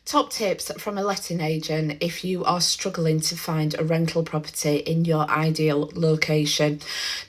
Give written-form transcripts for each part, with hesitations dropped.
Top tips from a letting agent if you are struggling to find a rental property in your ideal location.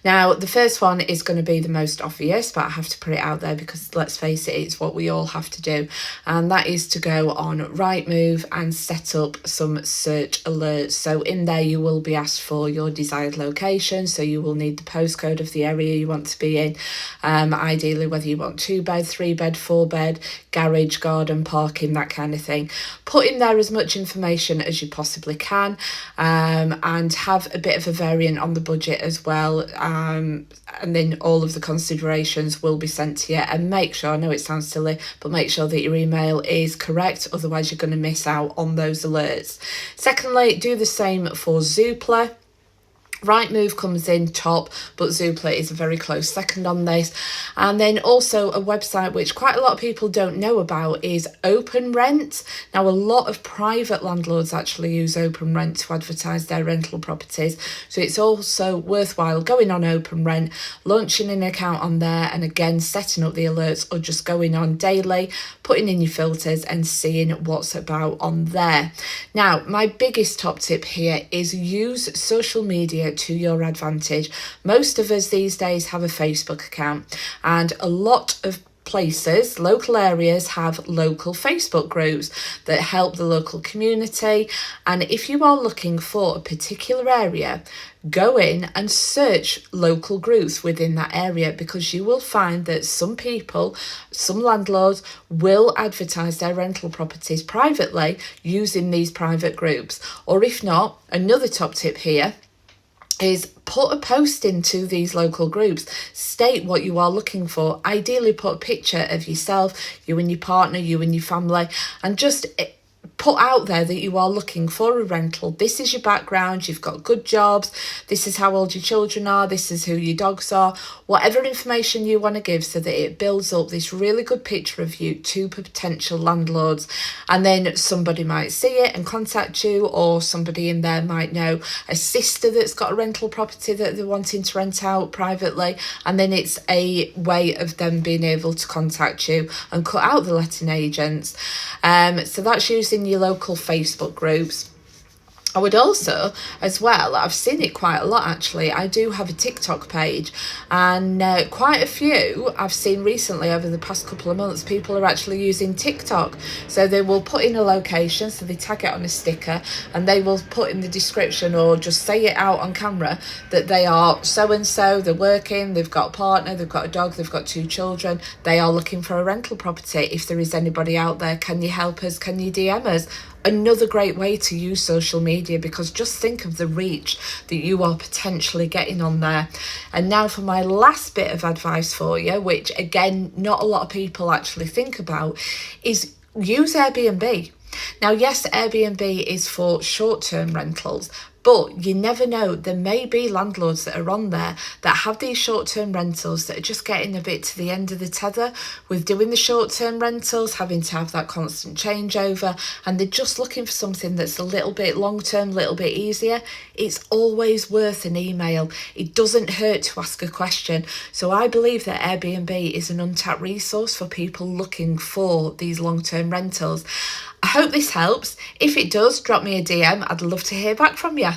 Now, the first one is going to be the most obvious, but I have to put it out there because let's face it, it's what we all have to do. And that is to go on Rightmove and set up some search alerts. So in there, you will be asked for your desired location. So you will need the postcode of the area you want to be in. Ideally, whether you want 2-bed, 3-bed, 4-bed, garage, garden, parking, that kind of thing. Put in there as much information as you possibly can, and have a bit of a variant on the budget as well, and then all of the considerations will be sent to you. And make sure, I know it sounds silly, but make sure that your email is correct, otherwise you're going to miss out on those alerts. Secondly, do the same for Zoopla. Rightmove comes in top, but Zoopla is a very close second on this. And then also a website which quite a lot of people don't know about is Open Rent. Now, a lot of private landlords actually use Open Rent to advertise their rental properties. So it's also worthwhile going on Open Rent, launching an account on there, and again, setting up the alerts or just going on daily, putting in your filters and seeing what's about on there. Now, my biggest top tip here is use social media to your advantage. Most of us these days have a Facebook account, and a lot of places, local areas, have local Facebook groups that help the local community. And if you are looking for a particular area, go in and search local groups within that area, because you will find that some people, some landlords, will advertise their rental properties privately using these private groups. Or if not, another top tip here is put a post into these local groups. State what you are looking for. Ideally, put a picture of yourself, you and your partner, you and your family, and just put out there that you are looking for a rental. This is your background, you've got good jobs, this is how old your children are, this is who your dogs are, whatever information you want to give, so that it builds up this really good picture of you to potential landlords. And then somebody might see it and contact you, or somebody in there might know a sister that's got a rental property that they're wanting to rent out privately, and then it's a way of them being able to contact you and cut out the letting agents. So that's using your local Facebook groups. I would also, as well, I've seen it quite a lot actually, I do have a TikTok page, and quite a few I've seen recently over the past couple of months, people are actually using TikTok. So they will put in a location, so they tag it on a sticker, and they will put in the description or just say it out on camera that they are so-and-so, they're working, they've got a partner, they've got a dog, they've got 2 children, they are looking for a rental property. If there is anybody out there, can you help us, can you DM us? Another great way to use social media, because just think of the reach that you are potentially getting on there. And now for my last bit of advice for you, which again, not a lot of people actually think about, is use Airbnb. Now, yes, Airbnb is for short-term rentals, but you never know, there may be landlords that are on there that have these short-term rentals that are just getting a bit to the end of the tether with doing the short-term rentals, having to have that constant changeover, and they're just looking for something that's a little bit long-term, a little bit easier. It's always worth an email. It doesn't hurt to ask a question. So I believe that Airbnb is an untapped resource for people looking for these long-term rentals. I hope this helps. If it does, drop me a DM. I'd love to hear back from you.